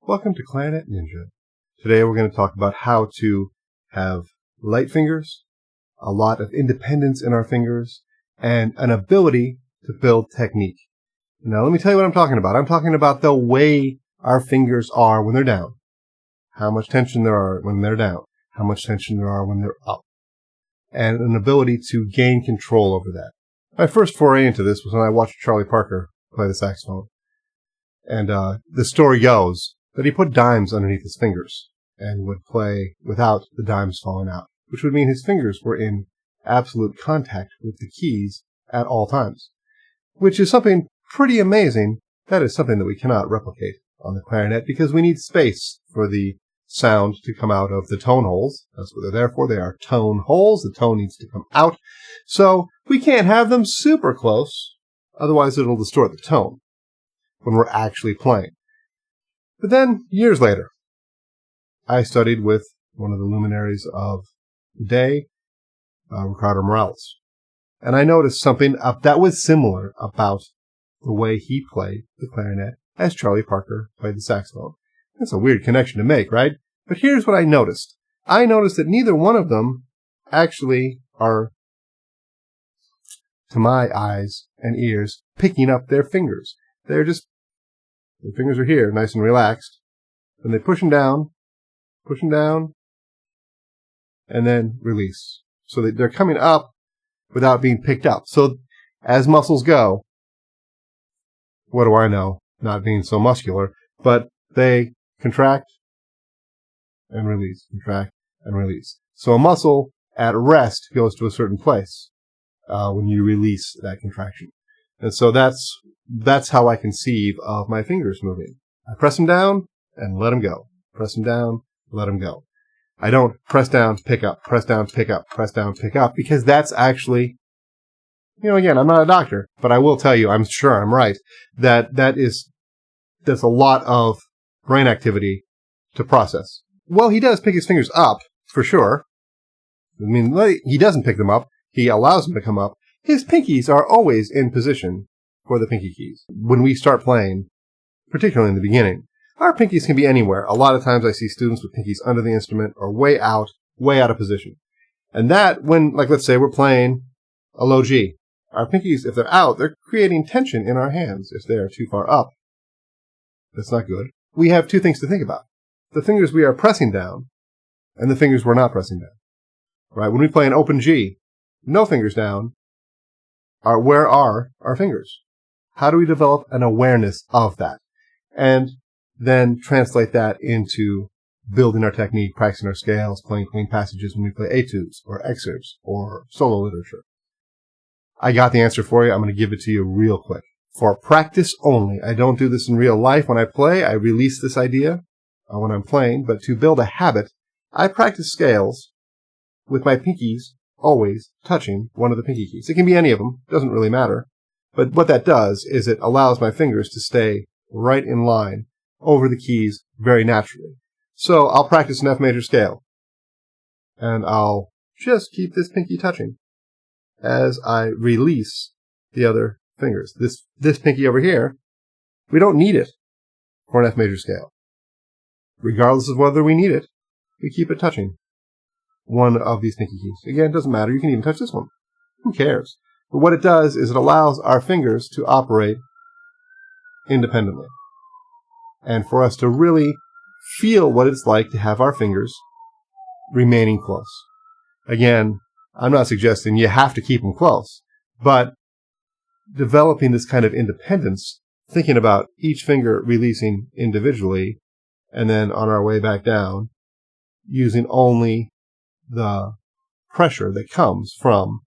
Welcome to Clarinet Ninja. Today we're going to talk about how to have light fingers, a lot of independence in our fingers, and an ability to build technique. Now let me tell you what I'm talking about. I'm talking about the way our fingers are when they're down, how much tension there are when they're down, how much tension there are when they're up, and an ability to gain control over that. My first foray into this was when I watched Charlie Parker play the saxophone. And the story goes that he put dimes underneath his fingers and would play without the dimes falling out, which would mean his fingers were in absolute contact with the keys at all times, which is something pretty amazing. That is something that we cannot replicate on the clarinet because we need space for the sound to come out of the tone holes. That's what they're there for. They are tone holes. The tone needs to come out. So we can't have them super close, otherwise it'll distort the tone when we're actually playing. But then, years later, I studied with one of the luminaries of the day, Ricardo Morales. And I noticed something that was similar about the way he played the clarinet as Charlie Parker played the saxophone. That's a weird connection to make, right? But here's what I noticed. I noticed that neither one of them actually are, to my eyes and ears, picking up their fingers. Their fingers are here, nice and relaxed. Then they push them down, and then release. So they're coming up without being picked up. So as muscles go, what do I know? Not being so muscular, but they contract and release, contract and release. So a muscle at rest goes to a certain place when you release that contraction. And so that's how I conceive of my fingers moving. I press them down and let them go. Press them down, let them go. I don't press down, pick up, press down, pick up, press down, pick up, because that's actually, again, I'm not a doctor, but I will tell you, I'm sure I'm right, that's a lot of brain activity to process. Well, he does pick his fingers up, for sure. I mean, he doesn't pick them up. He allows them to come up. His pinkies are always in position for the pinky keys. When we start playing, particularly in the beginning, our pinkies can be anywhere. A lot of times I see students with pinkies under the instrument or way out of position. And that, when, let's say we're playing a low G, our pinkies, if they're out, they're creating tension in our hands. If they're too far up, that's not good. We have two things to think about. The fingers we are pressing down and the fingers we're not pressing down. Right? When we play an open G, no fingers down, where are our fingers? How do we develop an awareness of that? And then translate that into building our technique, practicing our scales, playing clean passages when we play etudes or excerpts or solo literature. I got the answer for you. I'm going to give it to you real quick. For practice only. I don't do this in real life. When I play, I release this idea when I'm playing. But to build a habit, I practice scales with my pinkies always touching one of the pinky keys. It can be any of them. Doesn't really matter. But what that does is it allows my fingers to stay right in line over the keys very naturally. So I'll practice an F major scale. And I'll just keep this pinky touching as I release the other fingers. This pinky over here, we don't need it for an F major scale. Regardless of whether we need it, we keep it touching one of these pinky keys. Again, it doesn't matter. You can even touch this one. Who cares? But what it does is it allows our fingers to operate independently. And for us to really feel what it's like to have our fingers remaining close. Again, I'm not suggesting you have to keep them close, but developing this kind of independence, thinking about each finger releasing individually, and then on our way back down, using only the pressure that comes from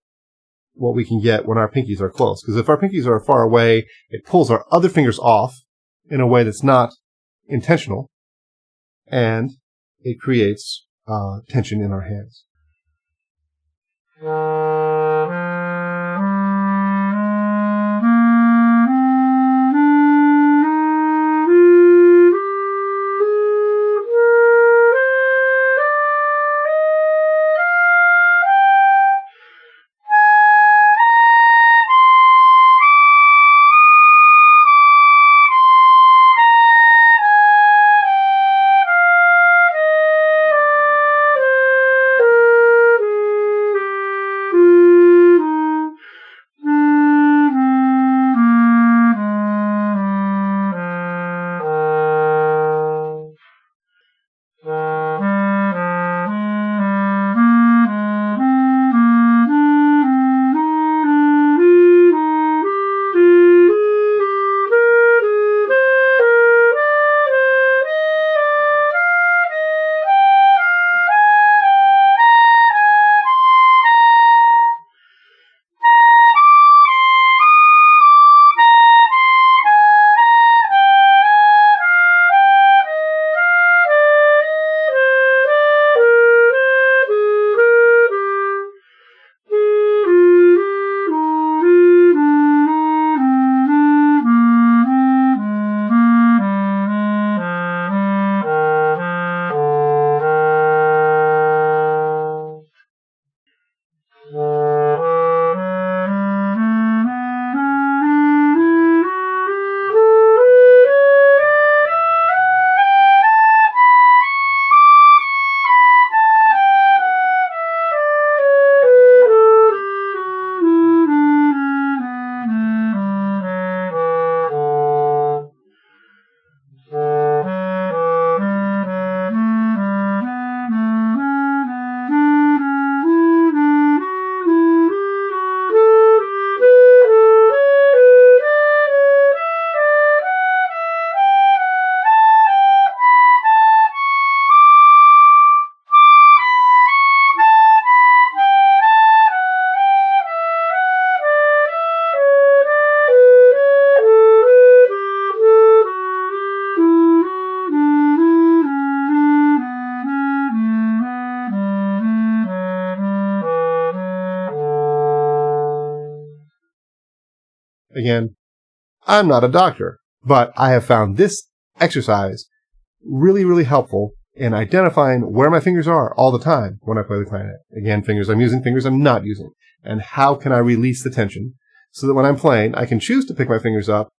what we can get when our pinkies are close. Because if our pinkies are far away, it pulls our other fingers off in a way that's not intentional, and it creates tension in our hands. Again, I'm not a doctor, but I have found this exercise really, really helpful in identifying where my fingers are all the time when I play the clarinet. Again, fingers I'm using, fingers I'm not using. And how can I release the tension so that when I'm playing, I can choose to pick my fingers up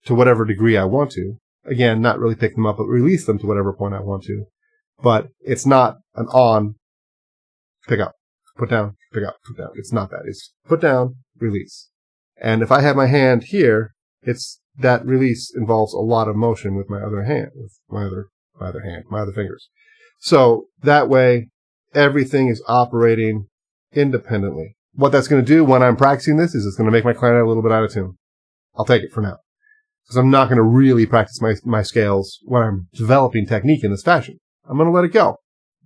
to whatever degree I want to. Again, not really pick them up, but release them to whatever point I want to. But it's not an on, pick up, put down, pick up, put down. It's not that. It's put down, release. And if I have my hand here, that release involves a lot of motion with my other hand, with my other fingers. So that way, everything is operating independently. What that's going to do when I'm practicing this is it's going to make my clarinet a little bit out of tune. I'll take it for now. Because I'm not going to really practice my scales when I'm developing technique in this fashion. I'm going to let it go.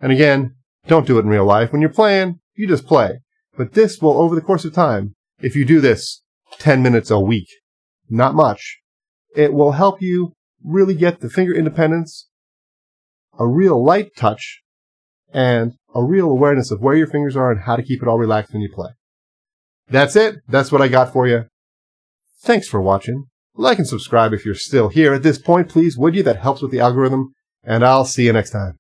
And again, don't do it in real life. When you're playing, you just play. But this will, over the course of time, if you do this 10 minutes a week, not much, it will help you really get the finger independence, a real light touch, and a real awareness of where your fingers are and how to keep it all relaxed when you play. That's it. That's what I got for you. Thanks for watching. Like and subscribe if you're still here at this point, please, would you? That helps with the algorithm. And I'll see you next time.